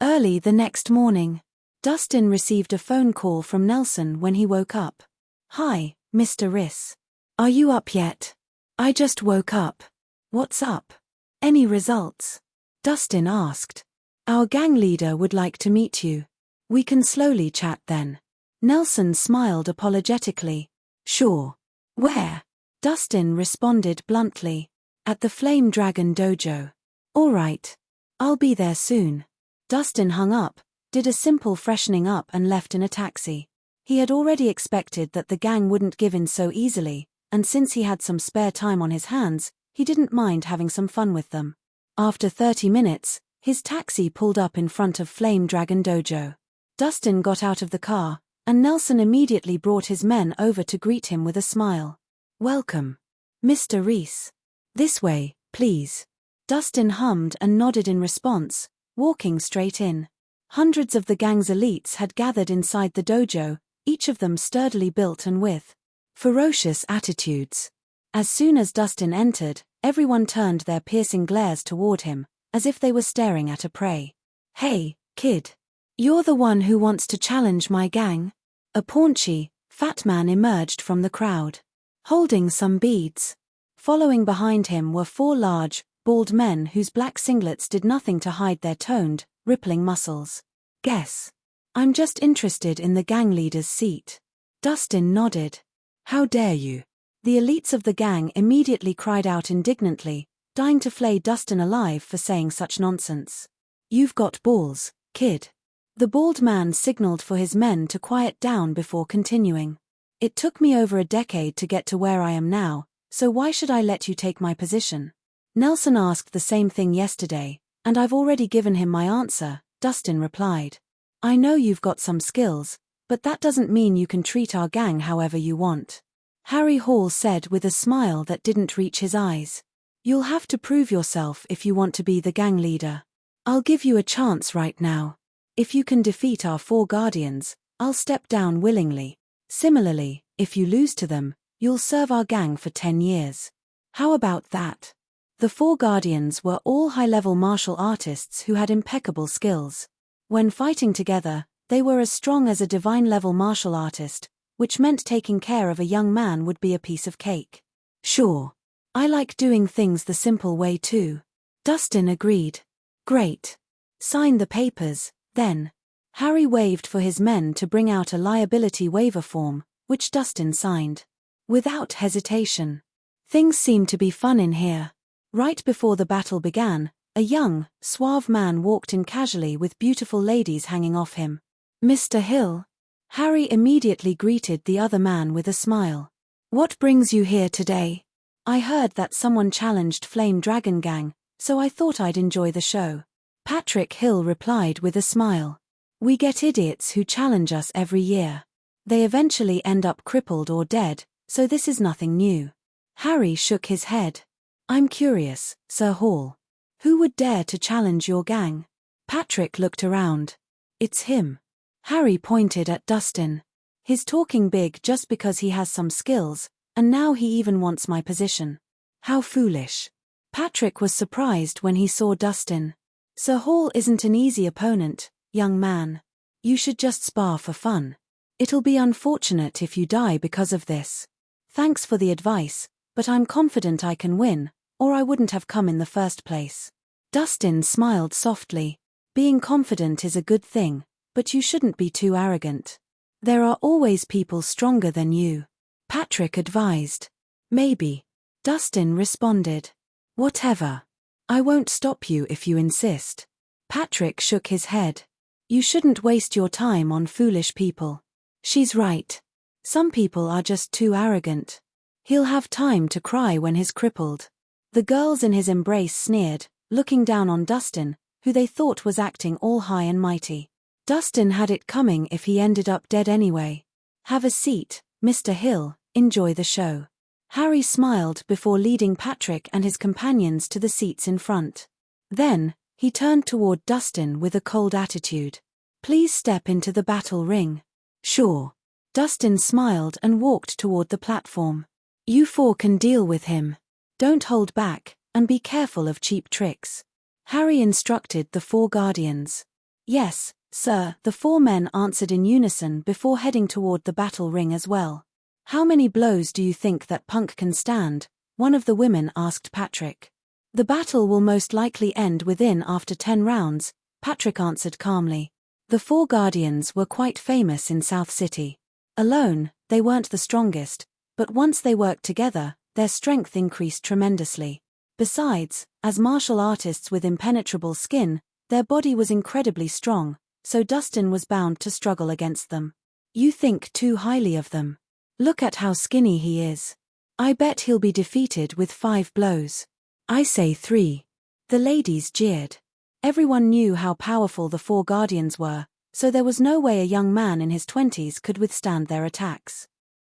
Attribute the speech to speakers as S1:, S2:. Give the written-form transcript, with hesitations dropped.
S1: Early the next morning, Dustin received a phone call from Nelson when he woke up. "Hi, Mr. Rhys. Are you up yet? I just woke up. What's up? Any results?" Dustin asked. "Our gang leader would like to meet you. We can slowly chat then." Nelson smiled apologetically. "Sure. Where?" Dustin responded bluntly. "At the Flame Dragon Dojo." "All right. I'll be there soon." Dustin hung up, did a simple freshening up and left in a taxi. He had already expected that the gang wouldn't give in so easily, and since he had some spare time on his hands, he didn't mind having some fun with them. After 30 minutes, his taxi pulled up in front of Flame Dragon Dojo. Dustin got out of the car, and Nelson immediately brought his men over to greet him with a smile. "Welcome, Mr. Rhys. This way, please." Dustin hummed and nodded in response, walking straight in. Hundreds of the gang's elites had gathered inside the dojo, each of them sturdily built and with ferocious attitudes. As soon as Dustin entered, everyone turned their piercing glares toward him, as if they were staring at a prey. "Hey, kid. You're the one who wants to challenge my gang?" A paunchy, fat man emerged from the crowd, holding some beads. Following behind him were 4 large, bald men whose black singlets did nothing to hide their toned, rippling muscles. "Guess. I'm just interested in the gang leader's seat." Dustin nodded. "How dare you?" The elites of the gang immediately cried out indignantly, dying to flay Dustin alive for saying such nonsense. "You've got balls, kid." The bald man signaled for his men to quiet down before continuing. "It took me over a decade to get to where I am now, so why should I let you take my position? Nelson asked the same thing yesterday, and I've already given him my answer," Dustin replied. "I know you've got some skills, but that doesn't mean you can treat our gang however you want," Harry Hall said with a smile that didn't reach his eyes. "You'll have to prove yourself if you want to be the gang leader. I'll give you a chance right now. If you can defeat our 4 guardians, I'll step down willingly. Similarly, if you lose to them, you'll serve our gang for 10 years. How about that?" The 4 guardians were all high-level martial artists who had impeccable skills. When fighting together, they were as strong as a divine-level martial artist, which meant taking care of a young man would be a piece of cake. "Sure. I like doing things the simple way too." Dustin agreed. "Great. Sign the papers, then." Harry waved for his men to bring out a liability waiver form, which Dustin signed. Without hesitation. Things seemed to be fun in here. Right before the battle began, a young, suave man walked in casually with beautiful ladies hanging off him. "Mr. Hill?" Harry immediately greeted the other man with a smile. "What brings you here today?" "I heard that someone challenged Flame Dragon Gang, so I thought I'd enjoy the show." Patrick Hill replied with a smile. "We get idiots who challenge us every year. They eventually end up crippled or dead, so this is nothing new." Harry shook his head. "I'm curious, Sir Hall. Who would dare to challenge your gang?" Patrick looked around. "It's him." Harry pointed at Dustin. "He's talking big just because he has some skills, and now he even wants my position. How foolish." Patrick was surprised when he saw Dustin. "Sir Hall isn't an easy opponent, young man. You should just spar for fun. It'll be unfortunate if you die because of this. Thanks for the advice, but I'm confident I can win, or I wouldn't have come in the first place." Dustin smiled softly. "Being confident is a good thing, but you shouldn't be too arrogant. There are always people stronger than you," Patrick advised. "Maybe." Dustin responded. "Whatever. I won't stop you if you insist." Patrick shook his head. "You shouldn't waste your time on foolish people." "She's right. Some people are just too arrogant. He'll have time to cry when he's crippled." The girls in his embrace sneered, looking down on Dustin, who they thought was acting all high and mighty. Dustin had it coming if he ended up dead anyway. "Have a seat, Mr. Hill, enjoy the show." Harry smiled before leading Patrick and his companions to the seats in front. Then, he turned toward Dustin with a cold attitude. "Please step into the battle ring." "Sure." Dustin smiled and walked toward the platform. "You 4 can deal with him. Don't hold back, and be careful of cheap tricks." Harry instructed the 4 guardians. Yes, sir, the 4 men answered in unison before heading toward the battle ring as well. How many blows do you think that punk can stand? One of the women asked Patrick. The battle will most likely end within after 10 rounds, Patrick answered calmly. The 4 Guardians were quite famous in South City. Alone, they weren't the strongest, but once they worked together, their strength increased tremendously. Besides, as martial artists with impenetrable skin, their body was incredibly strong, so Dustin was bound to struggle against them. You think too highly of them. Look at how skinny he is. I bet he'll be defeated with 5 blows. I say 3. The ladies jeered. Everyone knew how powerful the 4 Guardians were, so there was no way a young man in his 20s could withstand their attacks.